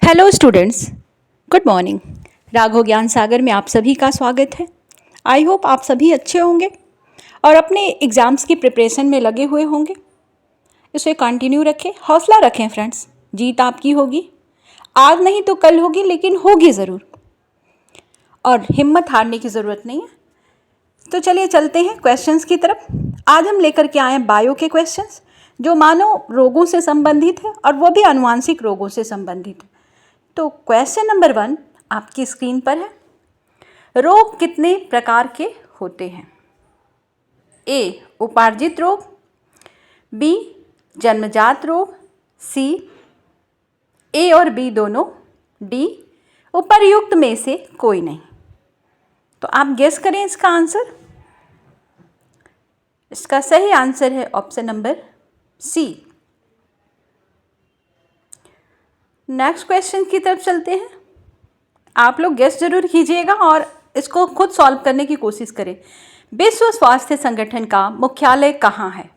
Hello students, good morning. Raghav ज्ञान सागर में आप सभी का स्वागत है। आई होप आप सभी अच्छे होंगे और अपने एग्ज़ाम्स की प्रिपरेशन में लगे हुए होंगे। इसे कंटिन्यू रखें, हौसला रखें फ्रेंड्स, जीत आपकी होगी। आज नहीं तो कल होगी, लेकिन होगी ज़रूर, और हिम्मत हारने की ज़रूरत नहीं है। तो चलिए चलते हैं क्वेश्चंस की तरफ। आज हम लेकर के आए हैं बायो के क्वेश्चंस, जो मानव रोगों से संबंधित है और वो भी आनुवांशिक रोगों से संबंधित है। तो क्वेश्चन नंबर 1 आपकी स्क्रीन पर है। रोग कितने प्रकार के होते हैं? ए उपार्जित रोग, बी जन्मजात रोग, सी ए और बी दोनों, डी उपर्युक्त में से कोई नहीं। तो आप गेस करें इसका आंसर। इसका सही आंसर है option number C. Next question की तरफ चलते हैं। आप लोग गेस जरूर कीजिएगा और इसको खुद सॉल्व करने की कोशिश करें। विश्व स्वास्थ्य संगठन का मुख्यालय कहाँ है?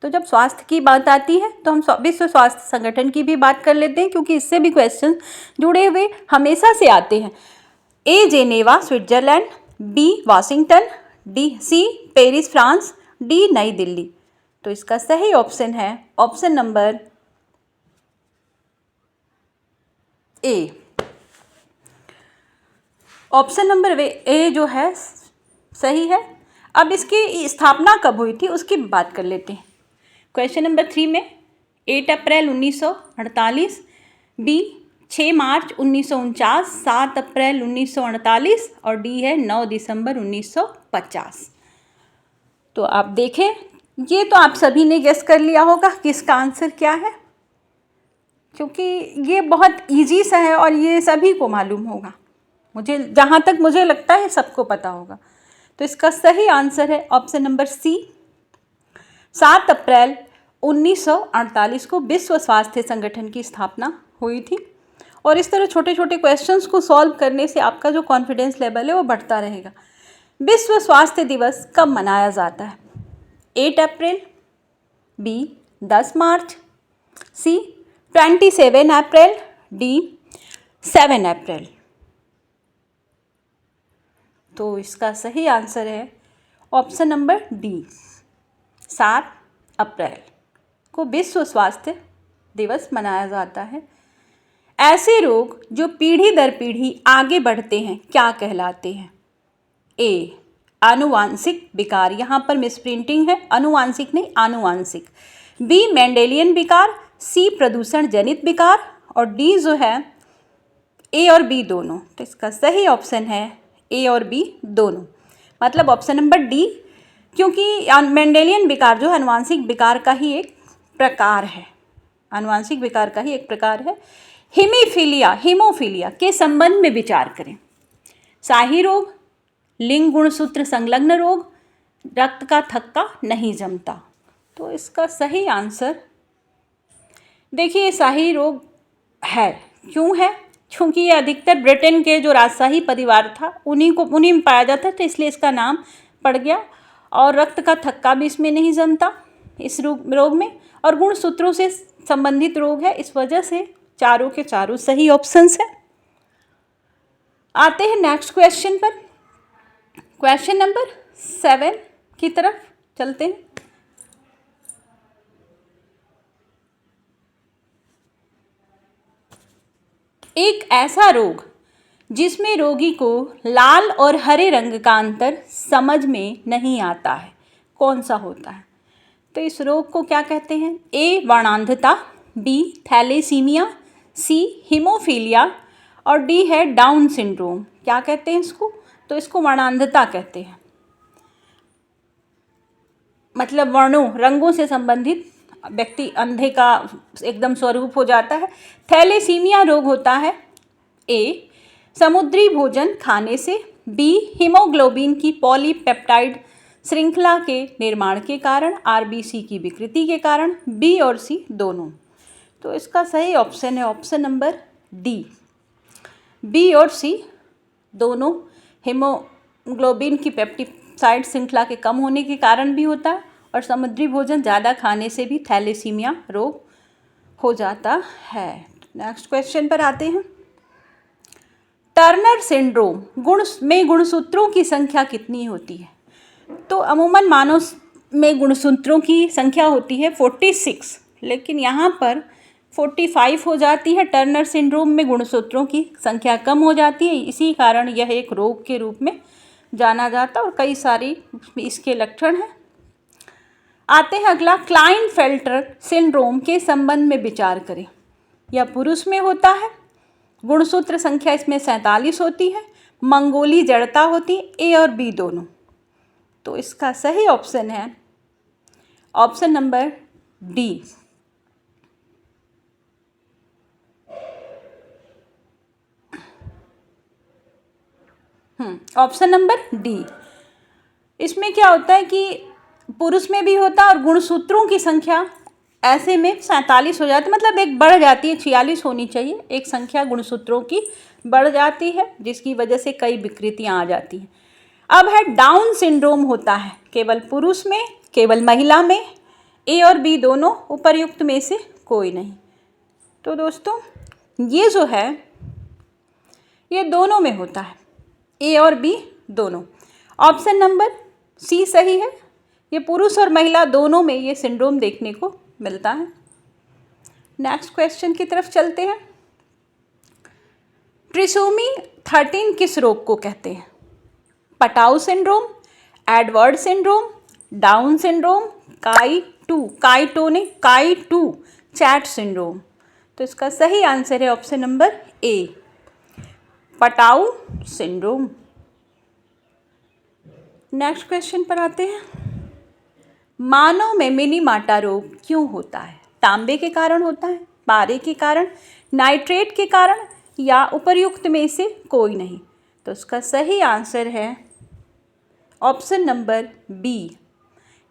तो जब स्वास्थ्य की बात आती है तो हम विश्व स्वास्थ्य संगठन की भी बात कर लेते हैं, क्योंकि इससे भी क्वेश्चन जुड़े हुए हमेशा से आते हैं। A Geneva Switzerland, B Washington, C Paris France, D New Delhi. तो इसका सही ऑप्शन है option number A. Option number A जो है सही है। अब इसकी स्थापना कब हुई थी उसकी बात कर लेते हैं। क्वेश्चन नंबर 3 में 8 अप्रैल 1948, बी 6 मार्च 1949, 7 अप्रैल 1948 और डी है 9 दिसंबर 1950। तो आप देखें, ये तो आप सभी ने गेस कर लिया होगा कि इसका आंसर क्या है, क्योंकि ये बहुत इजी सा है और ये सभी को मालूम होगा। मुझे जहाँ तक मुझे लगता है सबको पता होगा। तो इसका सही आंसर है ऑप्शन नंबर सी। 7 अप्रैल 1948 को विश्व स्वास्थ्य संगठन की स्थापना हुई थी। और इस तरह छोटे छोटे क्वेश्चंस को सॉल्व करने से आपका जो कॉन्फिडेंस लेवल है वो बढ़ता रहेगा। विश्व स्वास्थ्य दिवस कब मनाया जाता है? 8 अप्रैल, बी 10 मार्च, सी 27 अप्रैल, डी 7 अप्रैल। तो इसका सही आंसर है ऑप्शन नंबर डी। 7 अप्रैल को विश्व स्वास्थ्य दिवस मनाया जाता है। ऐसे रोग जो पीढ़ी दर पीढ़ी आगे बढ़ते हैं क्या कहलाते हैं? ए आनुवांशिक विकार, यहाँ पर मिसप्रिंटिंग है, अनुवांशिक नहीं आनुवांशिक। बी मेंडेलियन विकार, सी प्रदूषण जनित विकार और डी जो है ए और बी दोनों। तो इसका सही ऑप्शन है ए और बी दोनों, मतलब ऑप्शन नंबर डी, क्योंकि मेंडेलियन विकार जो आनुवांशिक विकार का ही एक प्रकार है। आनुवांशिक विकार का ही एक प्रकार है। हीमोफीलिया के संबंध में विचार करें। शाही रोग, लिंग गुणसूत्र संलग्न रोग, रक्त का थक्का नहीं जमता। तो इसका सही आंसर देखिए शाही रोग है। क्यों है? क्योंकि ये अधिकतर ब्रिटेन के जो राजशाही परिवार था उन्हीं में पाया जाता है, तो इसलिए इसका नाम पड़ गया। और रक्त का थक्का भी इसमें नहीं जमता इस रोग में, और गुणसूत्रों से संबंधित रोग है, इस वजह से चारों के चारों सही ऑप्शंस हैं। आते हैं नेक्स्ट क्वेश्चन पर। क्वेश्चन नंबर 7 की तरफ चलते हैं। एक ऐसा रोग जिसमें रोगी को लाल और हरे रंग का अंतर समझ में नहीं आता है, कौन सा होता है? तो इस रोग को क्या कहते हैं? ए वर्णांधता, बी थैलेसीमिया, सी हीमोफीलिया और डी है डाउन सिंड्रोम। क्या कहते हैं इसको? तो इसको वर्णांधता कहते हैं, मतलब वर्णों रंगों से संबंधित व्यक्ति अंधे का एकदम स्वरूप हो जाता है। थैलेसीमिया रोग होता है ए समुद्री भोजन खाने से, बी हीमोग्लोबिन की पॉलीपेप्टाइड श्रृंखला के निर्माण के कारण, आरबीसी की विकृति के कारण, बी और सी दोनों। तो इसका सही ऑप्शन है ऑप्शन नंबर डी। बी और सी दोनों हीमोग्लोबिन की पेप्टाइड श्रृंखला के कम होने के कारण भी होता है, और समुद्री भोजन ज़्यादा खाने से भी थैलेसीमिया रोग हो जाता है। नेक्स्ट क्वेश्चन पर आते हैं। टर्नर सिंड्रोम गुणसूत्रों की संख्या कितनी होती है? तो अमूमन मानव में गुणसूत्रों की संख्या होती है 46, लेकिन यहाँ पर 45 हो जाती है। टर्नर सिंड्रोम में गुणसूत्रों की संख्या कम हो जाती है, इसी कारण यह एक रोग के रूप में जाना जाता है और कई सारी इसके लक्षण हैं। आते हैं अगला, क्लाइनफेल्टर सिंड्रोम के संबंध में विचार करें। यह पुरुष में होता है, गुणसूत्र संख्या इसमें 47 होती है, मंगोली जड़ता होती है, ए और बी दोनों। तो इसका सही ऑप्शन है option number D. Option number D. इसमें क्या होता है कि पुरुष में भी होता है और गुणसूत्रों की संख्या ऐसे में 47 हो जाती है, मतलब एक बढ़ जाती है, 46 होनी चाहिए, एक संख्या गुणसूत्रों की बढ़ जाती है, जिसकी वजह से कई विकृतियां आ जाती हैं। अब है डाउन सिंड्रोम होता है केवल पुरुष में, केवल महिला में, ए और बी दोनों, उपर्युक्त में से कोई नहीं। तो दोस्तों ये जो है ये दोनों में होता है, ए और बी दोनों। ऑप्शन नंबर सी सही है, ये पुरुष और महिला दोनों में ये सिंड्रोम देखने को मिलता है। नेक्स्ट क्वेश्चन की तरफ चलते हैं। ट्रिसोमी 13 किस रोग को कहते हैं? Patau syndrome, Edward syndrome, Down syndrome, काई2 चैट सिंड्रोम। तो इसका सही आंसर है option number A, Patau syndrome. Next question पर आते हैं। मानव में मिनीमाटा रोग क्यों होता है? तांबे के कारण होता है, पारे के कारण, नाइट्रेट के कारण, या उपर्युक्त में से कोई नहीं? तो इसका सही आंसर है ऑप्शन नंबर बी।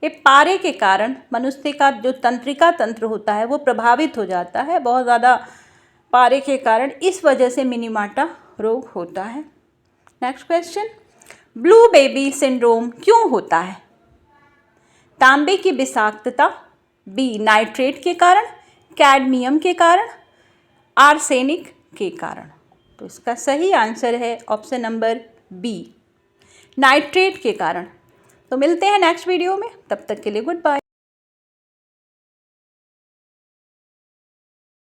ये पारे के कारण मनुष्य का जो तंत्रिका तंत्र होता है वो प्रभावित हो जाता है बहुत ज़्यादा पारे के कारण, इस वजह से मिनीमाटा रोग होता है। Next question, blue baby syndrome क्यों होता है? तांबे की विषाक्तता, बी नाइट्रेट के कारण, कैडमियम के कारण, आर्सेनिक के कारण। तो इसका सही आंसर है ऑप्शन नंबर बी, नाइट्रेट के कारण। तो मिलते हैं नेक्स्ट वीडियो में, तब तक के लिए गुड बाय।